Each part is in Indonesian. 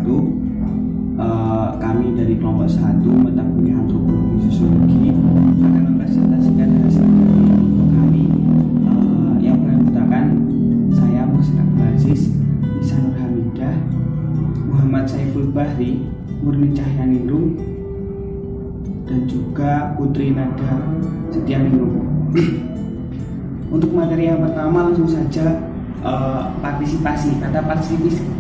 wabarakatuh. Kami dari kelompok 1 mata kuliah antropologi sosiologi akan mempresentasikan hasil dari kami yang beranggotakan saya Muhsin Abdul Aziz, Nisa Nur Hamidah, Muhammad Saiful Bahri, Murni Cahyaningrum, dan juga Putri Nada Setianingrum. Untuk materi yang pertama langsung saja, partisipasi. Kata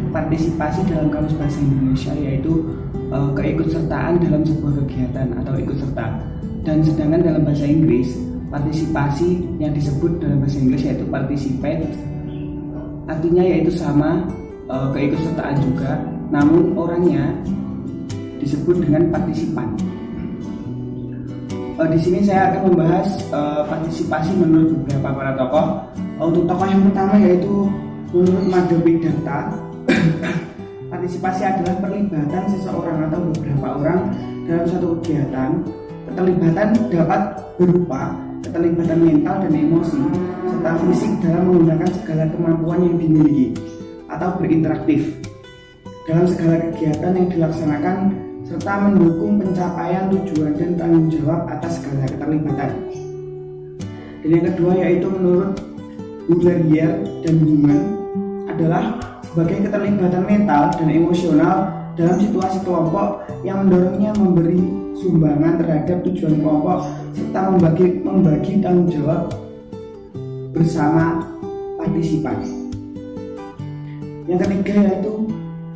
partisipasi dalam Kamus Bahasa Indonesia yaitu keikutsertaan dalam sebuah kegiatan atau ikut serta. Dan sedangkan dalam bahasa Inggris, partisipasi yang disebut dalam bahasa Inggris yaitu participate, artinya yaitu sama, keikutsertaan juga, namun orangnya disebut dengan partisipan. Di sini saya akan membahas partisipasi menurut beberapa para tokoh. Untuk tokoh yang pertama yaitu menurut Madhabi Datta, partisipasi adalah perlibatan seseorang atau beberapa orang dalam suatu kegiatan. Keterlibatan dapat berupa keterlibatan mental dan emosi serta fisik dalam menggunakan segala kemampuan yang dimiliki atau berinteraktif dalam segala kegiatan yang dilaksanakan serta mendukung pencapaian tujuan dan tanggung jawab atas segala keterlibatan. Dan yang kedua yaitu menurut Hulayer dan Human adalah sebagai keterlibatan mental dan emosional dalam situasi kelompok yang mendorongnya memberi sumbangan terhadap tujuan kelompok serta membagi tanggung jawab bersama partisipan. Yang ketiga yaitu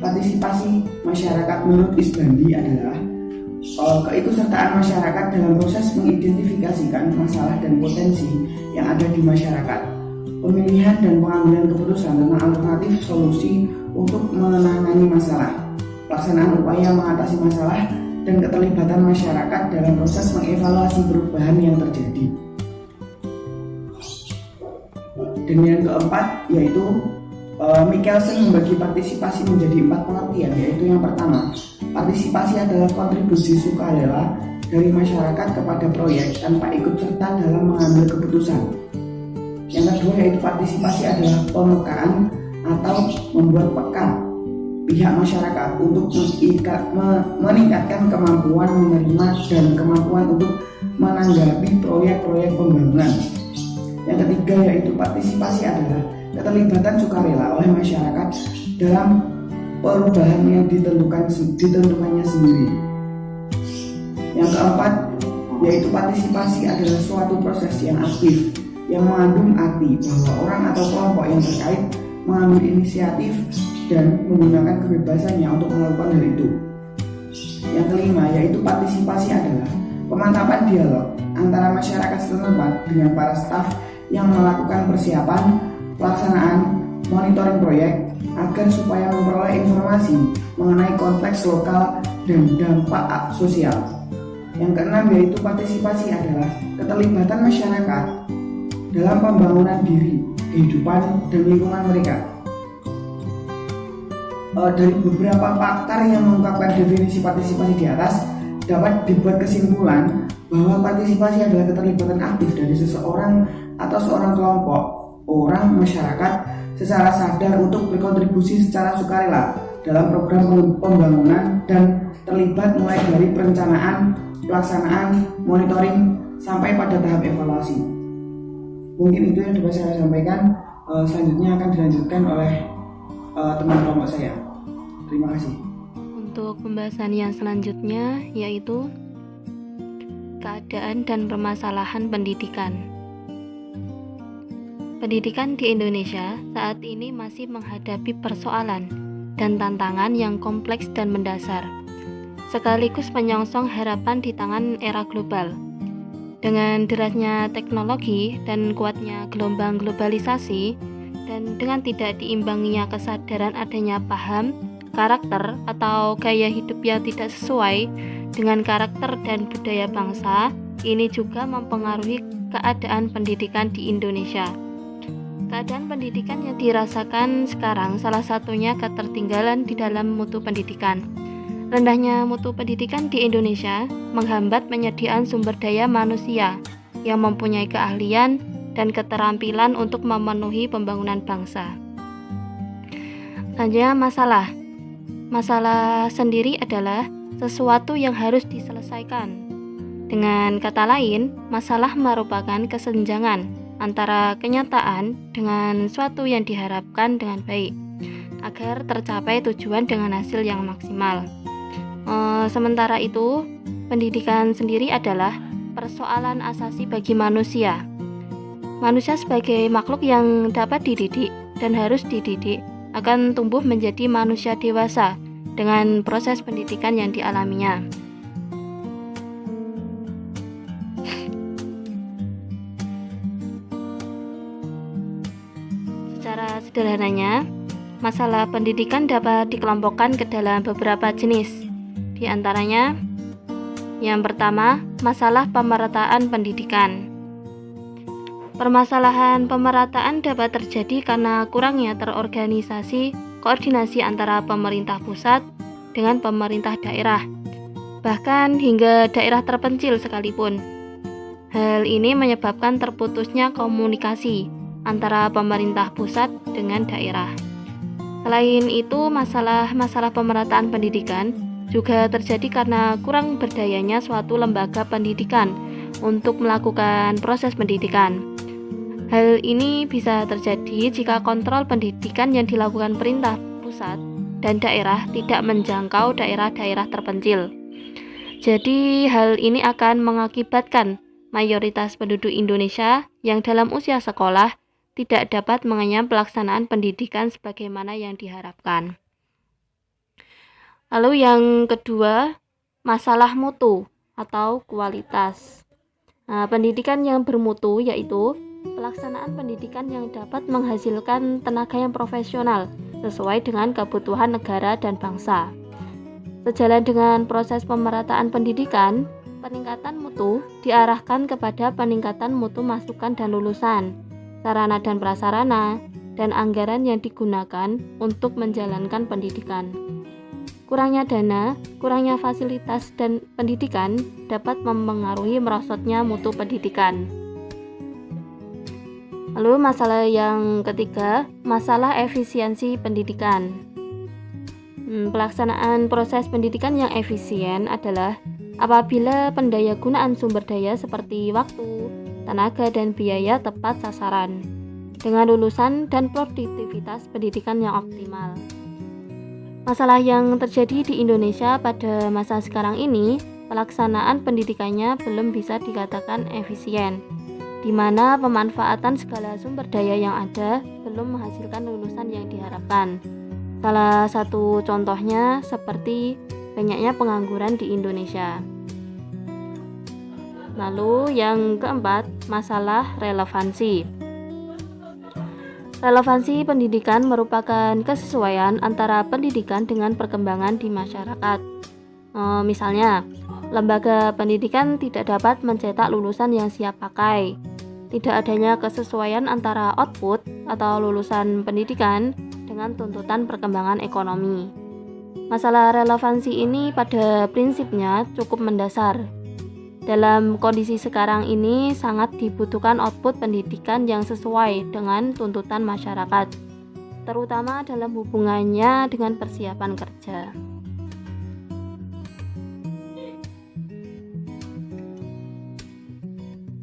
partisipasi masyarakat menurut Isbandi adalah keikutsertaan masyarakat dalam proses mengidentifikasikan masalah dan potensi yang ada di masyarakat, pemilihan dan pengambilan keputusan tentang alternatif solusi untuk menangani masalah, pelaksanaan upaya mengatasi masalah, dan keterlibatan masyarakat dalam proses mengevaluasi perubahan yang terjadi. Dan yang keempat yaitu Michelson membagi partisipasi menjadi 4 pengertian, yaitu yang pertama, partisipasi adalah kontribusi sukarela dari masyarakat kepada proyek tanpa ikut serta dalam mengambil keputusan. Yang kedua yaitu partisipasi adalah pemekaan atau membuat peka pihak masyarakat untuk meningkatkan kemampuan menerima dan kemampuan untuk menanggapi proyek-proyek pembangunan. Yang ketiga yaitu partisipasi adalah keterlibatan sukarela oleh masyarakat dalam perubahan yang ditentukannya sendiri. Yang keempat yaitu partisipasi adalah suatu proses yang aktif yang mengandung arti bahwa orang atau kelompok yang terkait mengambil inisiatif dan menggunakan kebebasannya untuk melakukan hal itu. Yang kelima yaitu partisipasi adalah pemantapan dialog antara masyarakat setempat dengan para staf yang melakukan persiapan, pelaksanaan, monitoring proyek agar supaya memperoleh informasi mengenai konteks lokal dan dampak sosial. Yang keenam yaitu partisipasi adalah keterlibatan masyarakat dalam pembangunan diri, kehidupan, dan lingkungan mereka. Dari beberapa pakar yang mengungkapkan definisi partisipasi di atas, dapat dibuat kesimpulan bahwa partisipasi adalah keterlibatan aktif dari seseorang atau seorang kelompok orang masyarakat secara sadar untuk berkontribusi secara sukarela dalam program pembangunan dan terlibat mulai dari perencanaan, pelaksanaan, monitoring, sampai pada tahap evaluasi. Mungkin itu yang dapat saya sampaikan. Selanjutnya akan dilanjutkan oleh teman kelompok saya. Terima kasih. Untuk pembahasan yang selanjutnya yaitu keadaan dan permasalahan pendidikan. Pendidikan di Indonesia saat ini masih menghadapi persoalan dan tantangan yang kompleks dan mendasar, sekaligus menyongsong harapan di tangan era global. Dengan derasnya teknologi dan kuatnya gelombang globalisasi, dan dengan tidak diimbanginya kesadaran adanya paham, karakter, atau gaya hidup yang tidak sesuai dengan karakter dan budaya bangsa, ini juga mempengaruhi keadaan pendidikan di Indonesia. Keadaan pendidikan yang dirasakan sekarang salah satunya ketertinggalan di dalam mutu pendidikan. Rendahnya mutu pendidikan di Indonesia menghambat penyediaan sumber daya manusia yang mempunyai keahlian dan keterampilan untuk memenuhi pembangunan bangsa. Selanjutnya masalah. Masalah sendiri adalah sesuatu yang harus diselesaikan. Dengan kata lain, masalah merupakan kesenjangan antara kenyataan dengan suatu yang diharapkan dengan baik agar tercapai tujuan dengan hasil yang maksimal. Sementara itu, pendidikan sendiri adalah persoalan asasi bagi manusia. Manusia sebagai makhluk yang dapat dididik dan harus dididik akan tumbuh menjadi manusia dewasa dengan proses pendidikan yang dialaminya. Secara sederhananya, masalah pendidikan dapat dikelompokkan ke dalam beberapa jenis. Di antaranya, yang pertama, masalah pemerataan pendidikan. Permasalahan pemerataan dapat terjadi karena kurangnya terorganisasi koordinasi antara pemerintah pusat dengan pemerintah daerah, bahkan hingga daerah terpencil sekalipun. Hal ini menyebabkan terputusnya komunikasi antara pemerintah pusat dengan daerah. Selain itu, masalah pemerataan pendidikan juga terjadi karena kurang berdayanya suatu lembaga pendidikan untuk melakukan proses pendidikan. Hal ini bisa terjadi jika kontrol pendidikan yang dilakukan pemerintah pusat dan daerah tidak menjangkau daerah-daerah terpencil. Jadi, hal ini akan mengakibatkan mayoritas penduduk Indonesia yang dalam usia sekolah tidak dapat mengenyam pelaksanaan pendidikan sebagaimana yang diharapkan. Lalu yang kedua, masalah mutu atau kualitas. Pendidikan yang bermutu yaitu pelaksanaan pendidikan yang dapat menghasilkan tenaga yang profesional sesuai dengan kebutuhan negara dan bangsa. Sejalan dengan proses pemerataan pendidikan, peningkatan mutu diarahkan kepada peningkatan mutu masukan dan lulusan, sarana dan prasarana, dan anggaran yang digunakan untuk menjalankan pendidikan. Kurangnya dana, kurangnya fasilitas dan pendidikan dapat mempengaruhi merosotnya mutu pendidikan. Lalu masalah yang ketiga, masalah efisiensi pendidikan. Pelaksanaan proses pendidikan yang efisien adalah apabila pendayagunaan sumber daya seperti waktu, tenaga, dan biaya tepat sasaran, dengan lulusan dan produktivitas pendidikan yang optimal. Masalah yang terjadi di Indonesia pada masa sekarang ini, pelaksanaan pendidikannya belum bisa dikatakan efisien, di mana pemanfaatan segala sumber daya yang ada belum menghasilkan lulusan yang diharapkan. Salah satu contohnya seperti banyaknya pengangguran di Indonesia. Lalu yang keempat, masalah relevansi. Relevansi pendidikan merupakan kesesuaian antara pendidikan dengan perkembangan di masyarakat. Misalnya, lembaga pendidikan tidak dapat mencetak lulusan yang siap pakai. Tidak adanya kesesuaian antara output atau lulusan pendidikan dengan tuntutan perkembangan ekonomi. Masalah relevansi ini pada prinsipnya cukup mendasar. Dalam kondisi sekarang ini sangat dibutuhkan output pendidikan yang sesuai dengan tuntutan masyarakat, terutama dalam hubungannya dengan persiapan kerja.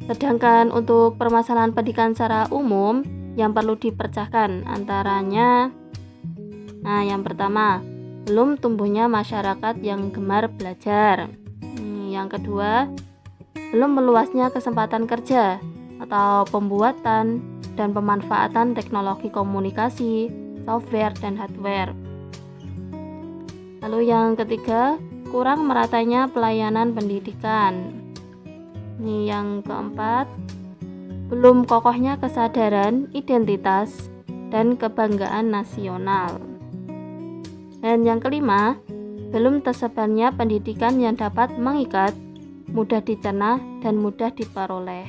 Sedangkan untuk permasalahan pendidikan secara umum yang perlu dipercahkan antaranya, yang pertama, belum tumbuhnya masyarakat yang gemar belajar. Yang kedua, belum meluasnya kesempatan kerja atau pembuatan dan pemanfaatan teknologi komunikasi, software, dan hardware. Lalu yang ketiga, kurang meratanya pelayanan pendidikan. Yang keempat, belum kokohnya kesadaran, identitas, dan kebanggaan nasional. Dan yang kelima, belum tersebarnya pendidikan yang dapat mengikat, mudah dicerna, dan mudah diperoleh.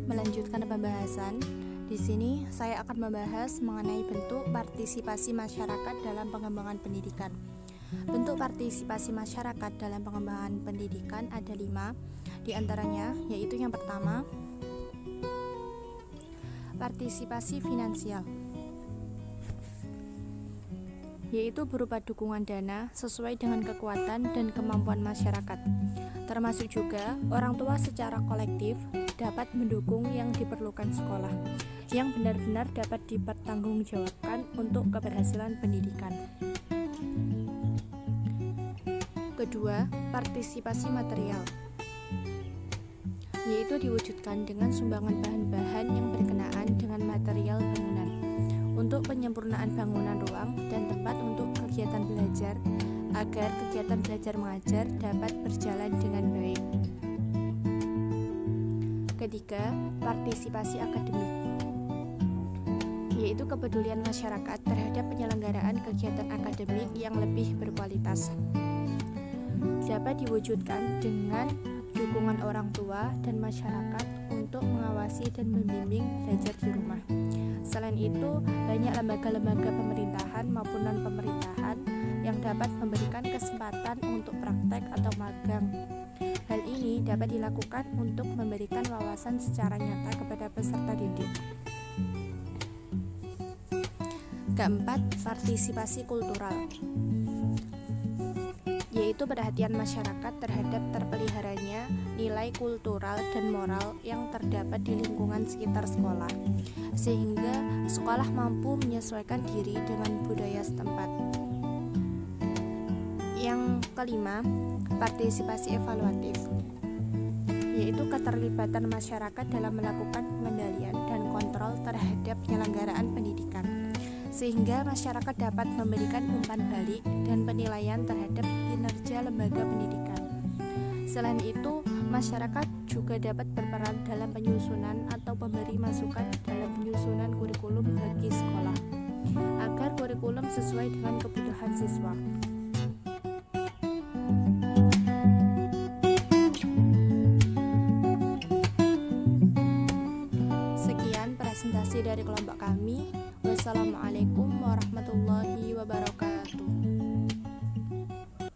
Melanjutkan pembahasan, di sini saya akan membahas mengenai bentuk partisipasi masyarakat dalam pengembangan pendidikan. Bentuk partisipasi masyarakat dalam pengembangan pendidikan ada 5, di antaranya yaitu yang pertama, partisipasi finansial. yaitu berupa dukungan dana sesuai dengan kekuatan dan kemampuan masyarakat. Termasuk juga orang tua secara kolektif dapat mendukung yang diperlukan sekolah, yang benar-benar dapat dipertanggungjawabkan untuk keberhasilan pendidikan. Kedua, partisipasi material, yaitu diwujudkan dengan sumbangan bahan-bahan yang berkenaan dengan material bangunan untuk penyempurnaan bangunan ruang dan tempat untuk kegiatan belajar agar kegiatan belajar mengajar dapat berjalan dengan baik. Ketiga, partisipasi akademik, yaitu kepedulian masyarakat terhadap penyelenggaraan kegiatan akademik yang lebih berkualitas. Dapat diwujudkan dengan dukungan orang tua dan masyarakat untuk mengawasi dan membimbing belajar di rumah. Selain itu, banyak lembaga-lembaga pemerintahan maupun non-pemerintahan yang dapat memberikan kesempatan untuk praktek atau magang. Hal ini dapat dilakukan untuk memberikan wawasan secara nyata kepada peserta didik. Keempat, partisipasi kultural, yaitu perhatian masyarakat terhadap terpeliharanya nilai kultural dan moral yang terdapat di lingkungan sekitar sekolah, sehingga sekolah mampu menyesuaikan diri dengan budaya setempat. Yang kelima, partisipasi evaluatif, yaitu keterlibatan masyarakat dalam melakukan pengendalian dan kontrol terhadap penyelenggaraan pendidikan, sehingga masyarakat dapat memberikan umpan balik dan penilaian terhadap kinerja lembaga pendidikan. Selain itu, masyarakat juga dapat berperan dalam penyusunan atau memberi masukan dalam penyusunan kurikulum bagi sekolah, agar kurikulum sesuai dengan kebutuhan siswa. Sekian presentasi dari kelompok kami. Wassalamualaikum warahmatullahi wabarakatuh.